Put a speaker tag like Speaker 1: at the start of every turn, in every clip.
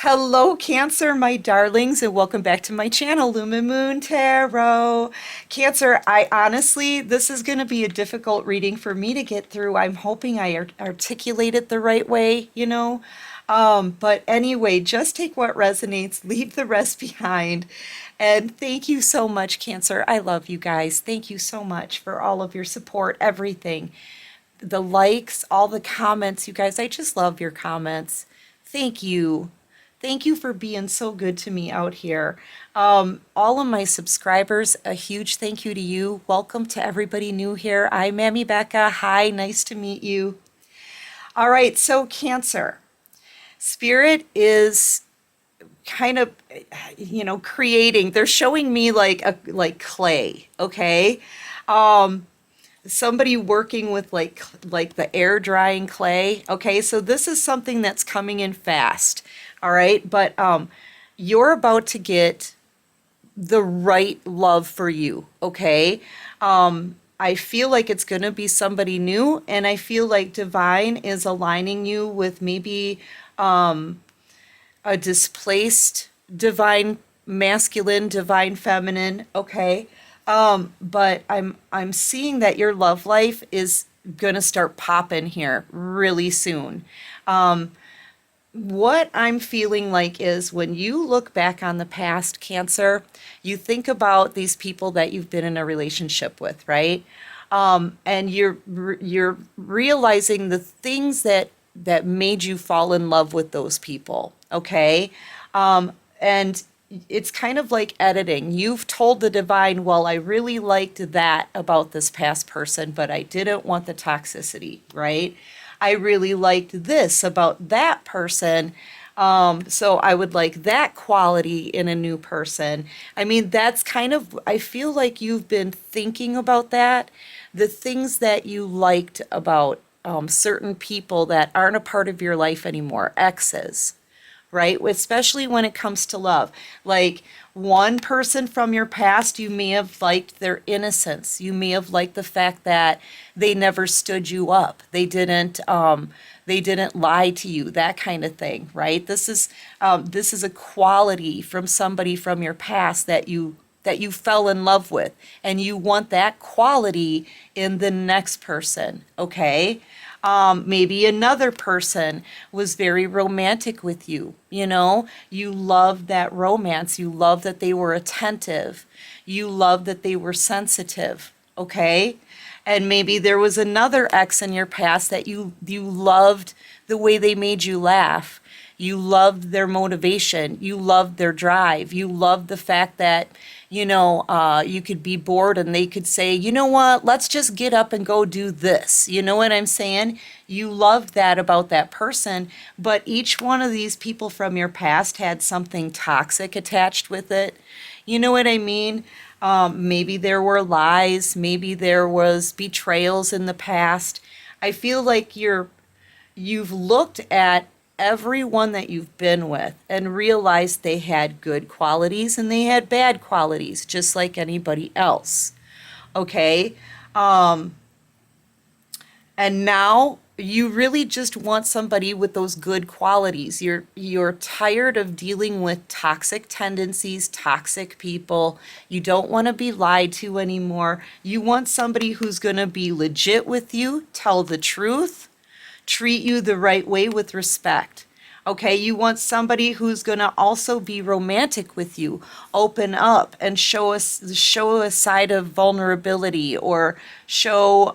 Speaker 1: Hello, Cancer, my darlings, and welcome back to my channel, Lumen Moon Tarot. Cancer, I honestly, this is going to be a difficult reading for me to get through. I'm hoping I articulate it the right way. But anyway, just take what resonates, leave the rest behind. And thank you so much, Cancer. I love you guys. Thank you so much for all of your support, everything. The likes, all the comments, you guys. I just love your comments. Thank you. Thank you for being so good to me out here. All of my subscribers, a huge thank you to you. Welcome to everybody new here. I'm Mammy Becca. Hi, nice to meet you. All right, so Cancer. Spirit is kind of, creating. They're showing me like clay, okay? Somebody working with like the air drying clay. Okay, so this is something that's coming in fast. All right, but you're about to get the right love for you. Okay, I feel like it's going to be somebody new, and I feel like divine is aligning you with maybe a displaced divine masculine, divine feminine. Okay, but I'm seeing that your love life is gonna start popping here really soon. What I'm feeling like is when you look back on the past, Cancer, you think about these people that you've been in a relationship with, right? And you're realizing the things that made you fall in love with those people, okay? And it's kind of like editing. You've told the divine, well, I really liked that about this past person, but I didn't want the toxicity, right? I really liked this about that person. So I would like that quality in a new person. I mean, that's kind of, I feel like you've been thinking about that, the things that you liked about certain people that aren't a part of your life anymore, exes, right? Especially when it comes to love. Like one person from your past, you may have liked their innocence. You may have liked the fact that they never stood you up. They didn't lie to you, that kind of thing, right? This is a quality from somebody from your past that you fell in love with, and you want that quality in the next person, okay? Maybe another person was very romantic with you. You loved that romance. You loved that they were attentive. You loved that they were sensitive. Okay? And maybe there was another ex in your past that you loved the way they made you laugh. You loved their motivation. You loved their drive. You loved the fact that, you could be bored and they could say, you know what, let's just get up and go do this. You know what I'm saying? You loved that about that person, but each one of these people from your past had something toxic attached with it. You know what I mean? Maybe there were lies. Maybe there was betrayals in the past. I feel like you've looked at everyone that you've been with and realized they had good qualities and they had bad qualities, just like anybody else. Okay? And now you really just want somebody with those good qualities. You're tired of dealing with toxic tendencies, toxic people. You don't want to be lied to anymore. You want somebody who's going to be legit with you, tell the truth, treat you the right way with respect. Okay, you want somebody who's going to also be romantic with you, open up and show a side of vulnerability, or show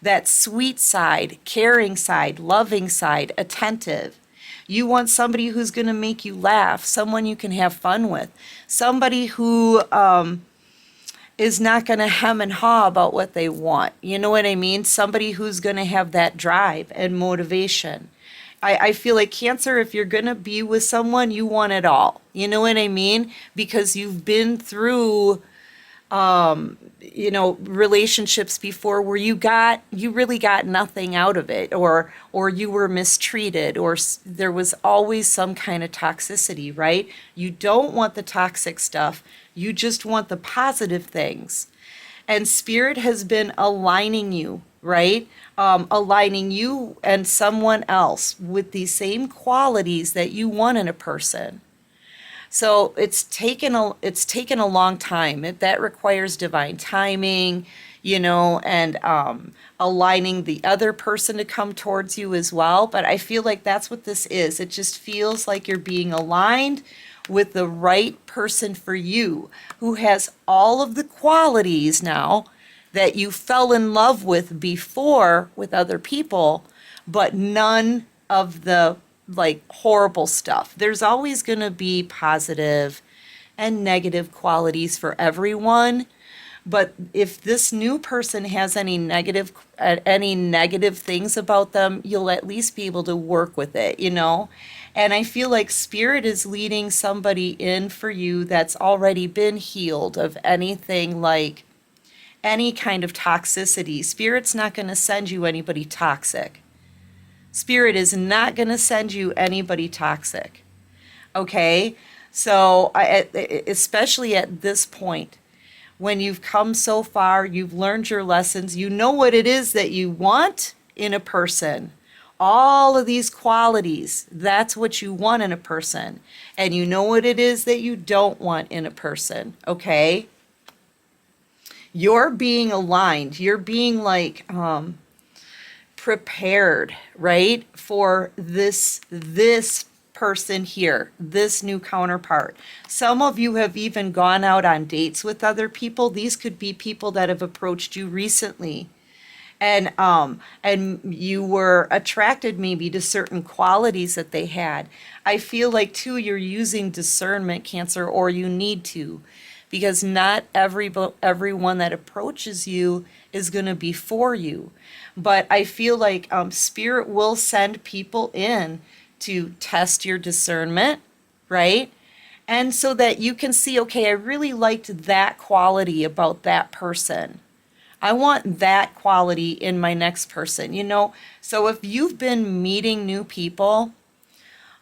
Speaker 1: that sweet side, caring side, loving side, attentive. You want somebody who's going to make you laugh, someone you can have fun with, somebody who is not going to hem and haw about what they want. You know what I mean? Somebody who's going to have that drive and motivation. I feel like Cancer, if you're going to be with someone, you want it all. You know what I mean? Because you've been through, relationships before where you really got nothing out of it, or you were mistreated, or there was always some kind of toxicity, right? You don't want the toxic stuff. You just want the positive things. And Spirit has been aligning you, right? Aligning you and someone else with the same qualities that you want in a person. So it's taken a long time. That requires divine timing, and aligning the other person to come towards you as well. But I feel like that's what this is. It just feels like you're being aligned with the right person for you, who has all of the qualities now that you fell in love with before with other people, but none of the like horrible stuff. There's always going to be positive and negative qualities for everyone. But if this new person has any negative things about them, you'll at least be able to work with it. And I feel like Spirit is leading somebody in for you that's already been healed of anything like any kind of toxicity. Spirit's not going to send you anybody toxic. Spirit is not going to send you anybody toxic. Okay? So, especially at this point, when you've come so far, you've learned your lessons, you know what it is that you want in a person. All of these qualities, that's what you want in a person. And you know what it is that you don't want in a person. Okay? You're being aligned. You're being like, prepared, right, for this person here, this new counterpart. Some of you have even gone out on dates with other people. These could be people that have approached you recently, and you were attracted maybe to certain qualities that they had. I feel like too you're using discernment, Cancer, or you need to, because not everyone that approaches you is going to be for you. But I feel like Spirit will send people in to test your discernment, right? And so that you can see, okay, I really liked that quality about that person. I want that quality in my next person. So if you've been meeting new people,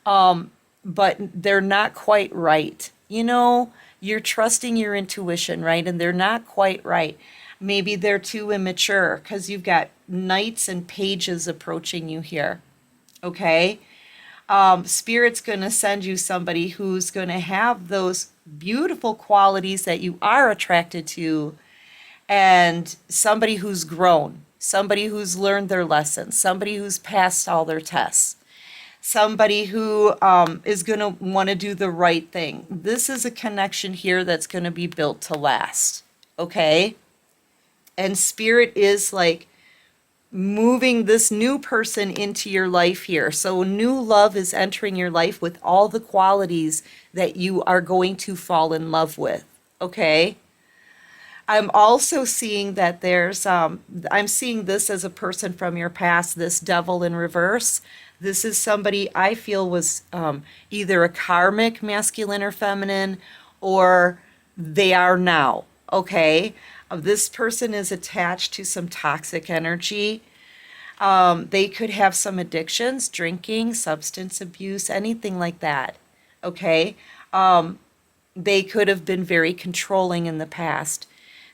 Speaker 1: but they're not quite right, you're trusting your intuition, right? And they're not quite right. Maybe they're too immature, because you've got knights and pages approaching you here. Okay? Spirit's going to send you somebody who's going to have those beautiful qualities that you are attracted to, and somebody who's grown, somebody who's learned their lessons, somebody who's passed all their tests, somebody who is going to want to do the right thing. This is a connection here that's going to be built to last. Okay? And Spirit is like moving this new person into your life here. So new love is entering your life with all the qualities that you are going to fall in love with. Okay? I'm also seeing that I'm seeing this as a person from your past, this devil in reverse. This is somebody I feel was either a karmic masculine or feminine, or they are now. Okay? This person is attached to some toxic energy. They could have some addictions, drinking, substance abuse, anything like that. Okay? They could have been very controlling in the past.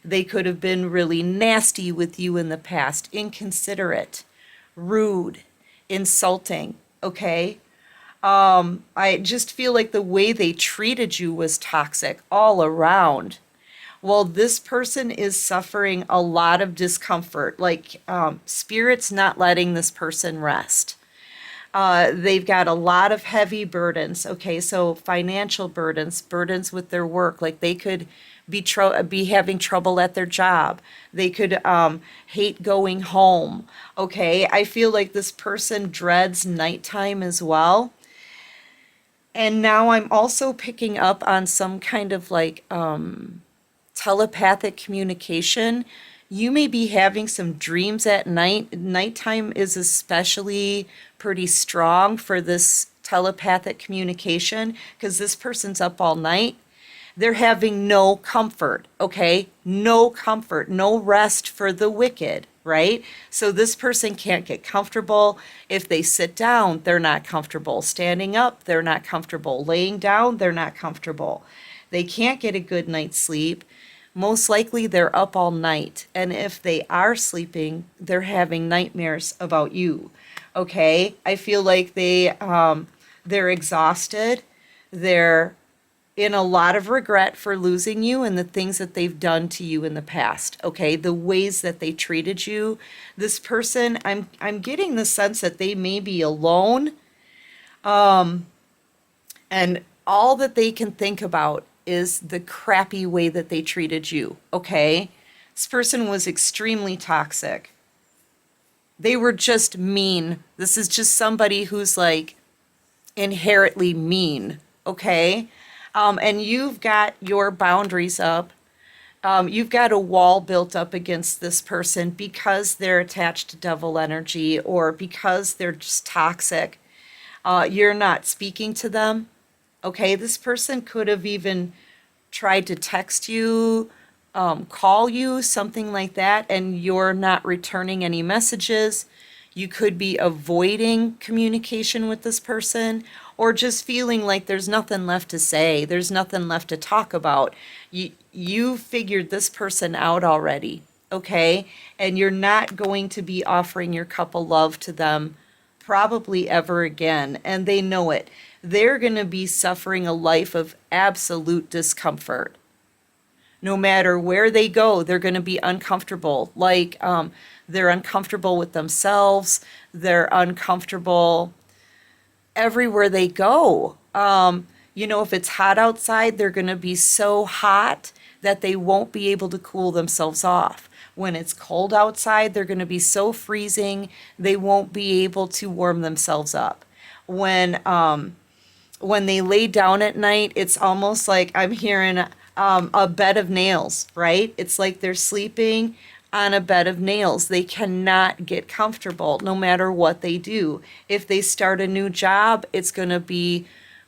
Speaker 1: They could have been really nasty with you in the past, inconsiderate, rude, insulting. Okay? I just feel like the way they treated you was toxic all around. Well, this person is suffering a lot of discomfort. Like, Spirit's not letting this person rest. They've got a lot of heavy burdens. Okay, so financial burdens with their work. Like, they could be having trouble at their job. They could hate going home. Okay, I feel like this person dreads nighttime as well. And now I'm also picking up on some kind of like telepathic communication. You may be having some dreams at night. Nighttime is especially pretty strong for this telepathic communication, because this person's up all night. They're having no comfort, okay? No comfort, no rest for the wicked, right? So this person can't get comfortable. If they sit down, they're not comfortable. Standing up, they're not comfortable. Laying down, they're not comfortable. They can't get a good night's sleep. most likely they're up all night. And if they are sleeping, they're having nightmares about you. Okay? I feel like they're exhausted. They're in a lot of regret for losing you and the things that they've done to you in the past. Okay? The ways that they treated you. This person, I'm getting the sense that they may be alone. And all that they can think about is the crappy way that they treated you, okay? This person was extremely toxic. They were just mean. This is just somebody who's like inherently mean, okay? And you've got your boundaries up. You've got a wall built up against this person because they're attached to devil energy or because they're just toxic. You're not speaking to them. Okay, this person could have even tried to text you, call you, something like that, and you're not returning any messages. You could be avoiding communication with this person or just feeling like there's nothing left to say, there's nothing left to talk about. You figured this person out already, okay? And you're not going to be offering your cup of love to them probably ever again, and they know it. They're going to be suffering a life of absolute discomfort. No matter where they go, they're going to be uncomfortable. Like they're uncomfortable with themselves. They're uncomfortable everywhere they go. If it's hot outside, they're going to be so hot that they won't be able to cool themselves off. When it's cold outside, they're going to be so freezing, they won't be able to warm themselves up. When they lay down at night, it's almost like I'm hearing a bed of nails, right? It's like they're sleeping on a bed of nails. They cannot get comfortable no matter what they do. If they start a new job, it's going to be,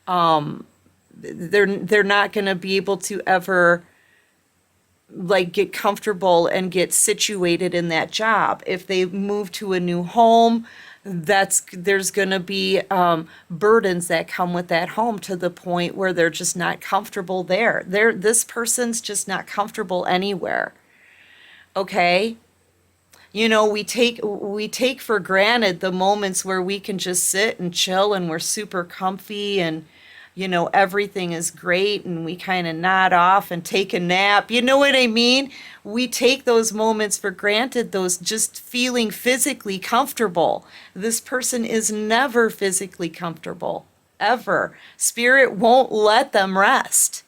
Speaker 1: they're not going to be able to ever like get comfortable and get situated in that job. If they move to a new home, there's going to be burdens that come with that home to the point where they're just not comfortable there. This person's just not comfortable anywhere. Okay? We take for granted the moments where we can just sit and chill and we're super comfy and everything is great and we kind of nod off and take a nap. You know what I mean? We take those moments for granted, those just feeling physically comfortable. This person is never physically comfortable, ever. Spirit won't let them rest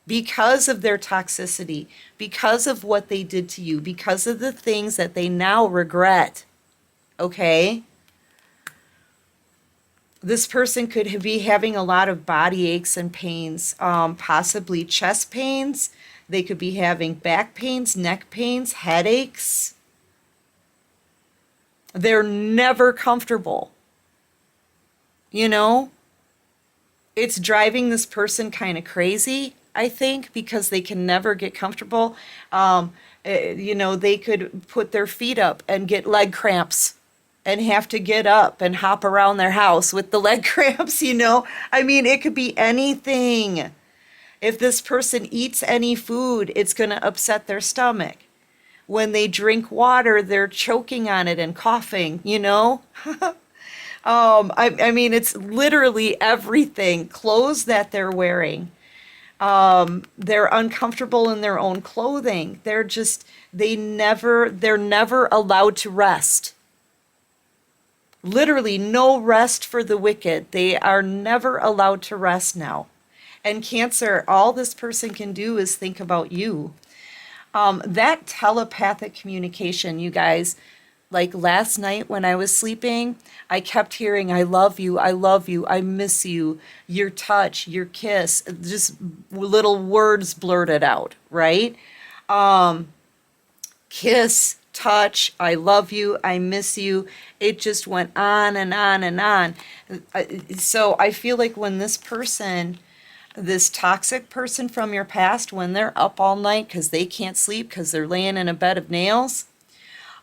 Speaker 1: because of their toxicity, because of what they did to you, because of the things that they now regret. Okay? This person could be having a lot of body aches and pains, possibly chest pains. They could be having back pains, neck pains, headaches. They're never comfortable. It's driving this person kind of crazy, I think, because they can never get comfortable. They could put their feet up and get leg cramps and have to get up and hop around their house with the leg cramps, I mean, it could be anything. If this person eats any food, it's going to upset their stomach. When they drink water, they're choking on it and coughing, I mean, it's literally everything. Clothes that they're wearing. They're uncomfortable in their own clothing. They're never allowed to rest. Literally no rest for the wicked. They are never allowed to rest now. And Cancer, all this person can do is think about you. That telepathic communication, you guys, like last night when I was sleeping, I kept hearing, I love you, I miss you, your touch, your kiss, just little words blurted out, right? Kiss, touch, I love you, I miss you. It just went on and on and on. So I feel like when this toxic person from your past, when they're up all night because they can't sleep because they're laying in a bed of nails,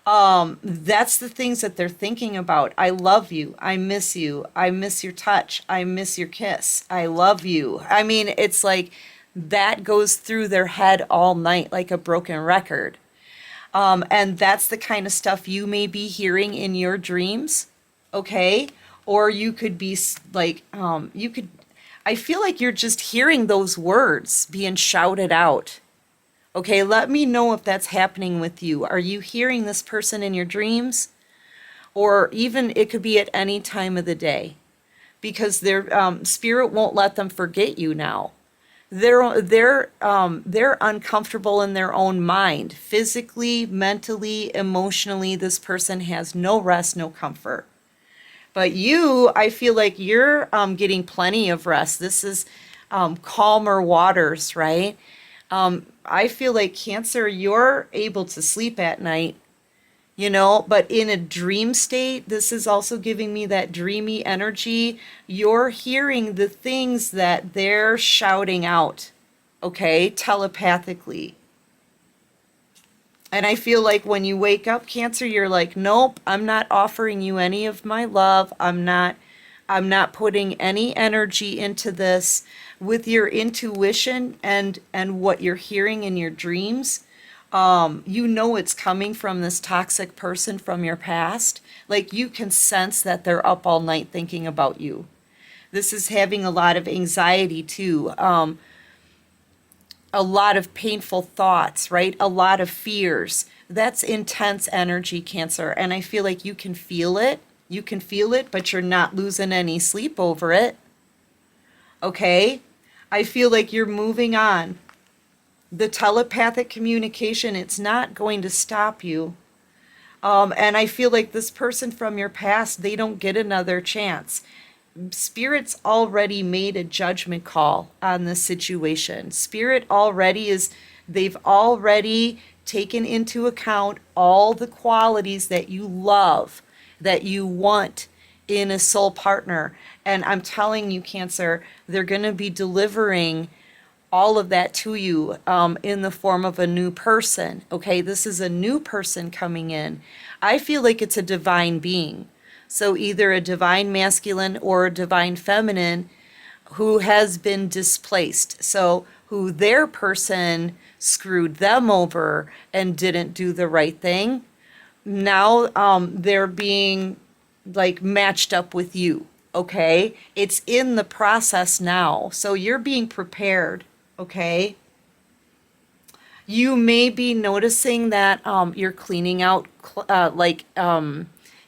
Speaker 1: that's the things that they're thinking about. I love you, I miss your touch, I miss your kiss, I love you. I mean, it's like that goes through their head all night like a broken record. And that's the kind of stuff you may be hearing in your dreams, okay? Or you could be like, I feel like you're just hearing those words being shouted out. Okay, let me know if that's happening with you. Are you hearing this person in your dreams? Or even it could be at any time of the day, because their spirit won't let them forget you now. They're uncomfortable in their own mind, physically, mentally, emotionally. This person has no rest, no comfort. But you, I feel like you're getting plenty of rest. This is calmer waters, right? I feel like Cancer, you're able to sleep at night, but in a dream state. This is also giving me that dreamy energy. You're hearing the things that they're shouting out, okay, telepathically. And I feel like when you wake up, Cancer, you're like, nope, I'm not offering you any of my love. I'm not putting any energy into this. With your intuition and what you're hearing in your dreams, it's coming from this toxic person from your past. Like, you can sense that they're up all night thinking about you. This is having a lot of anxiety too, a lot of painful thoughts, right? A lot of fears. That's intense energy, Cancer. And I feel like you can feel it. You can feel it, but you're not losing any sleep over it. Okay? I feel like you're moving on. The telepathic communication, it's not going to stop you. And I feel like this person from your past, they don't get another chance. Spirit's already made a judgment call on this situation. They've already taken into account all the qualities that you love, that you want in a soul partner. And I'm telling you, Cancer, they're going to be delivering all of that to you in the form of a new person. Okay, this is a new person coming in. I feel like it's a divine being. So either a divine masculine or a divine feminine who has been displaced. So who their person screwed them over and didn't do the right thing. Now they're being like matched up with you. Okay, it's in the process now. So you're being prepared. Okay. You may be noticing that you're cleaning out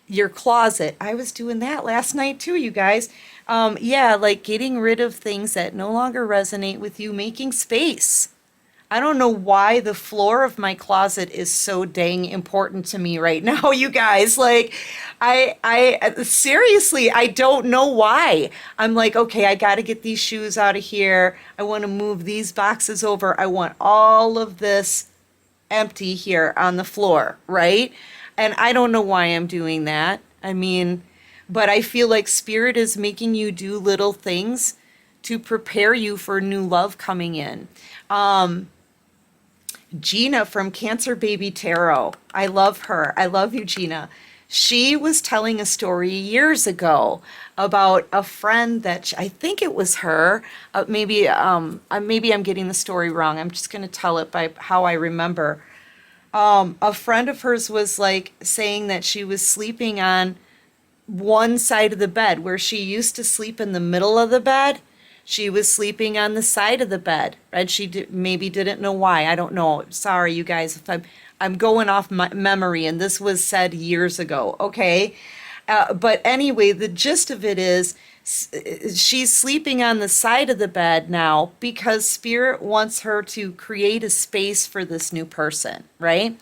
Speaker 1: your closet. I was doing that last night too, you guys. Yeah, like getting rid of things that no longer resonate with you, making space. I don't know why the floor of my closet is so dang important to me right now, you guys. Like, I seriously, I don't know why. I'm like, okay, I got to get these shoes out of here. I want to move these boxes over. I want all of this empty here on the floor, right? And I don't know why I'm doing that. I mean, but I feel like Spirit is making you do little things to prepare you for new love coming in. Gina from Cancer Baby Tarot. I love her. I love you, Gina. She was telling a story years ago about a friend that I think it was her. Maybe I'm getting the story wrong. I'm just going to tell it by how I remember. A friend of hers was like saying that she was sleeping on one side of the bed where she used to sleep in the middle of the bed. She was sleeping on the side of the bed, and maybe didn't know why. I don't know. Sorry, you guys, if I'm going off my memory, and this was said years ago. Okay, but anyway, the gist of it is she's sleeping on the side of the bed now because Spirit wants her to create a space for this new person. Right?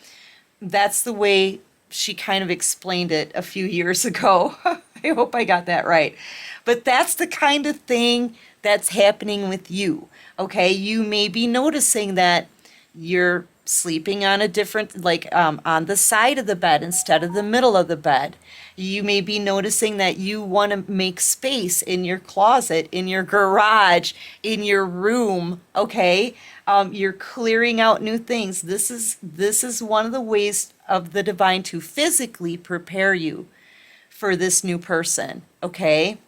Speaker 1: That's the way she kind of explained it a few years ago. I hope I got that right. But that's the kind of thing that's happening with you. Okay, you may be noticing that you're sleeping on a different, on the side of the bed instead of the middle of the bed. You may be noticing that you want to make space in your closet, in your garage, in your room. Okay, you're clearing out new things. This is one of the ways of the divine to physically prepare you for this new person. Okay.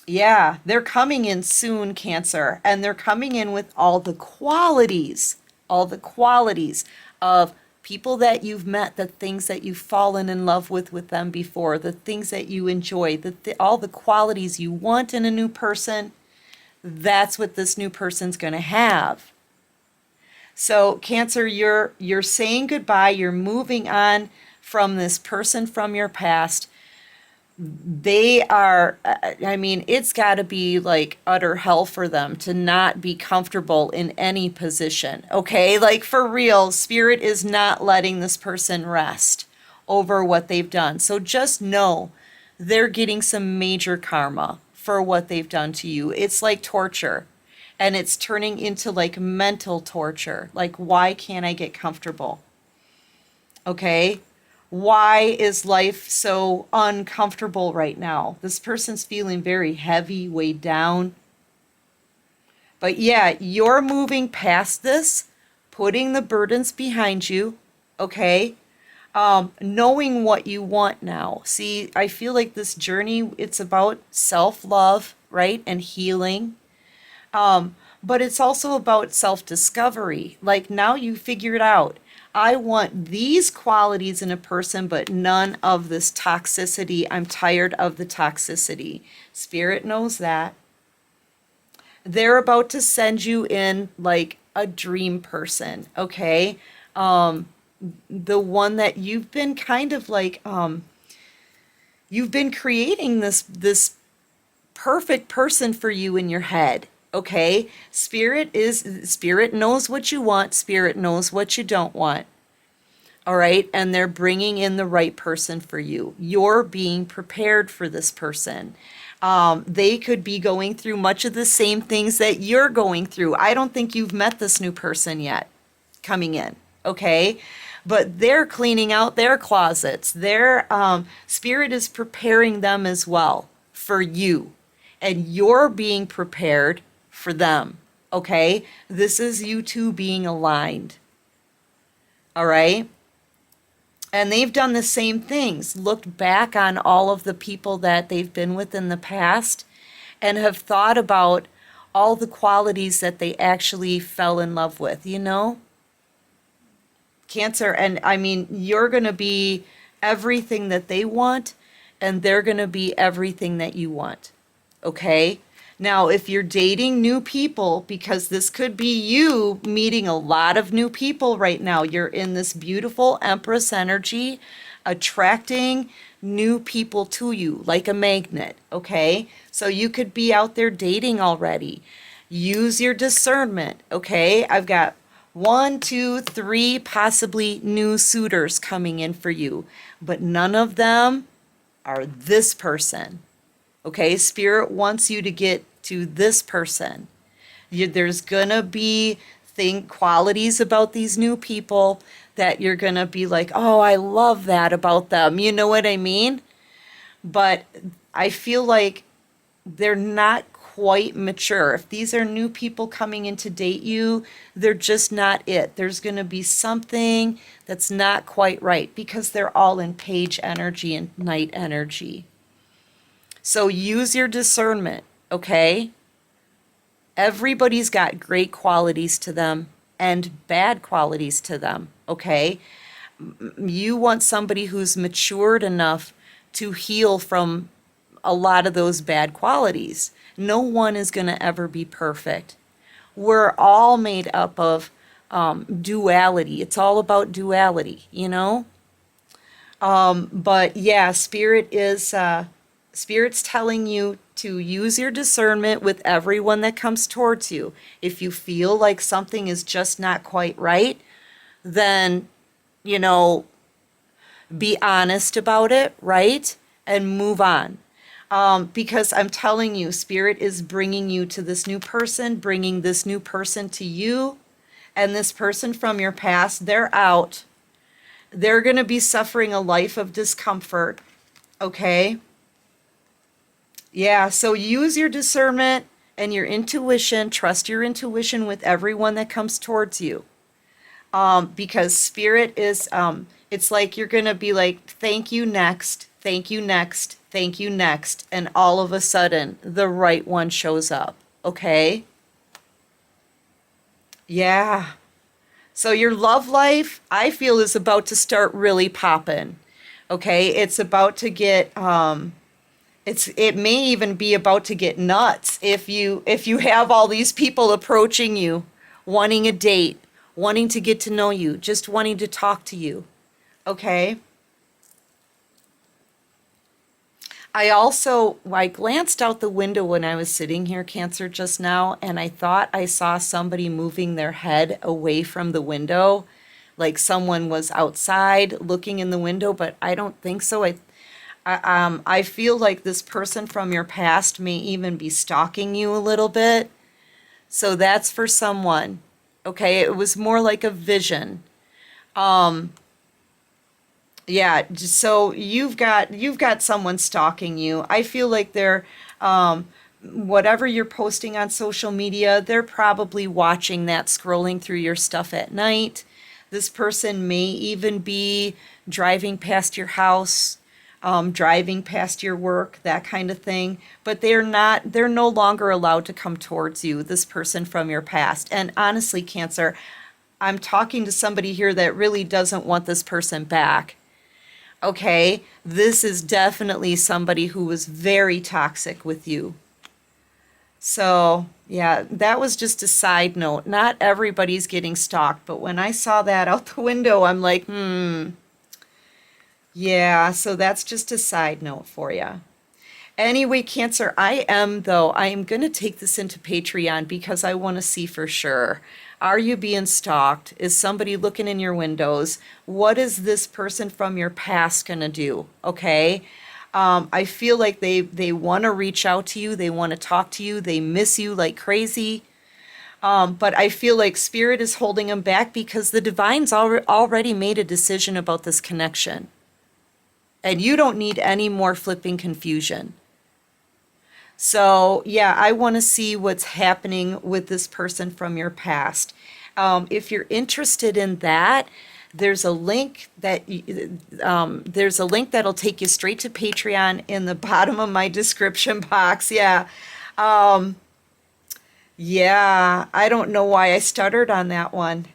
Speaker 1: Yeah, they're coming in soon, Cancer, and they're coming in with all the qualities of people that you've met, the things that you've fallen in love with them before, the things that you enjoy, all the qualities you want in a new person. That's what this new person's going to have. So, Cancer, you're saying goodbye, you're moving on from this person from your past. They are, I mean, it's got to be like utter hell for them to not be comfortable in any position. Okay, like for real, spirit is not letting this person rest over what they've done. So just know they're getting some major karma for what they've done to you. It's like torture, and it's turning into like mental torture. Like, why can't I get comfortable? Okay, why is life so uncomfortable right now? This person's feeling very heavy, weighed down. But yeah, you're moving past this, putting the burdens behind you, okay? Knowing what you want now. See, I feel like this journey, it's about self-love, right? And healing. But it's also about self-discovery. Like now you figured out, I want these qualities in a person, but none of this toxicity. I'm tired of the toxicity. Spirit knows that. They're about to send you in like a dream person, okay? The one that you've been kind of like, you've been creating this perfect person for you in your head. Okay, spirit knows what you want, spirit knows what you don't want. All right, and they're bringing in the right person for you. You're being prepared for this person. They could be going through much of the same things that you're going through. I don't think you've met this new person yet coming in, okay? But they're cleaning out their closets. Their spirit is preparing them as well for you, and you're being prepared for them, okay? This is you two being aligned, all right? And they've done the same things, looked back on all of the people that they've been with in the past and have thought about all the qualities that they actually fell in love with, you know? Cancer, and I mean, you're going to be everything that they want, and they're going to be everything that you want, okay? Now, if you're dating new people, because this could be you meeting a lot of new people right now, you're in this beautiful Empress energy, attracting new people to you like a magnet, okay? So you could be out there dating already. Use your discernment, okay? I've got 1, 2, 3 possibly new suitors coming in for you, but none of them are this person. Okay, Spirit wants you to get to this person. There's gonna be qualities about these new people that you're gonna be like, oh, I love that about them. You know what I mean? But I feel like they're not quite mature. If these are new people coming in to date you, they're just not it. There's gonna be something that's not quite right because they're all in page energy and night energy. So use your discernment, okay? Everybody's got great qualities to them and bad qualities to them, okay? You want somebody who's matured enough to heal from a lot of those bad qualities. No one is going to ever be perfect. We're all made up of duality. It's all about duality, you know? But yeah, Spirit's telling you to use your discernment with everyone that comes towards you. If you feel like something is just not quite right, then, you know, be honest about it, right? And move on. Because I'm telling you, Spirit is bringing you to this new person, bringing this new person to you, and this person from your past, they're out. They're going to be suffering a life of discomfort, okay? Yeah, so use your discernment and your intuition. Trust your intuition with everyone that comes towards you. Because Spirit is, it's like you're going to be like, thank you next, thank you next, Thank you, next. And all of a sudden, the right one shows up. Okay? Yeah. So your love life, I feel, is about to start really popping. Okay? It's about to get it may even be about to get nuts if you have all these people approaching you, wanting a date, wanting to get to know you, just wanting to talk to you. Okay? I glanced out the window when I was sitting here, Cancer, just now, and I thought I saw somebody moving their head away from the window, like someone was outside looking in the window, but I don't think so. I feel like this person from your past may even be stalking you a little bit. So that's for someone. Okay, it was more like a vision. Yeah, so you've got someone stalking you. I feel like they're whatever you're posting on social media, they're probably watching that, scrolling through your stuff at night. This person may even be driving past your house, driving past your work, that kind of thing. But they're no longer allowed to come towards you, this person from your past. And honestly, Cancer, I'm talking to somebody here that really doesn't want this person back. Okay, this is definitely somebody who was very toxic with you. So, yeah, that was just a side note. Not everybody's getting stalked, but when I saw that out the window, I'm like, yeah, so that's just a side note for you. Anyway, Cancer, I am going to take this into Patreon because I want to see for sure. Are you being stalked? Is somebody looking in your windows? What is this person from your past going to do? Okay. I feel like they want to reach out to you. They want to talk to you. They miss you like crazy. But I feel like Spirit is holding them back because the Divine's already made a decision about this connection. And you don't need any more flipping confusion. So, yeah, I want to see what's happening with this person from your past. If you're interested in that, there's a link there's a link that'll take you straight to Patreon in the bottom of my description box. Yeah. Yeah, I don't know why I stuttered on that one.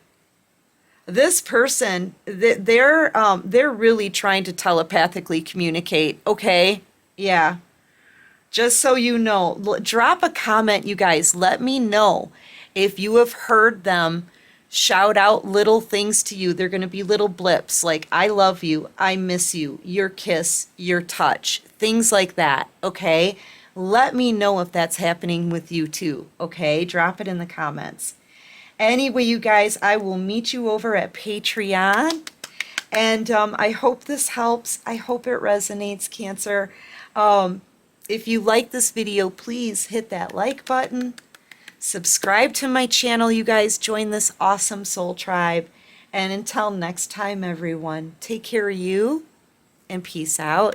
Speaker 1: This person, they're really trying to telepathically communicate. Okay? Yeah. Just so you know, drop a comment, you guys. Let me know if you have heard them shout out little things to you. They're going to be little blips like, I love you, I miss you, your kiss, your touch, things like that. Okay? Let me know if that's happening with you too. Okay? Drop it in the comments. Anyway, you guys, I will meet you over at Patreon. And I hope this helps. I hope it resonates, Cancer. If you like this video, please hit that like button. Subscribe to my channel, you guys. Join this awesome soul tribe. And until next time, everyone, take care of you and peace out.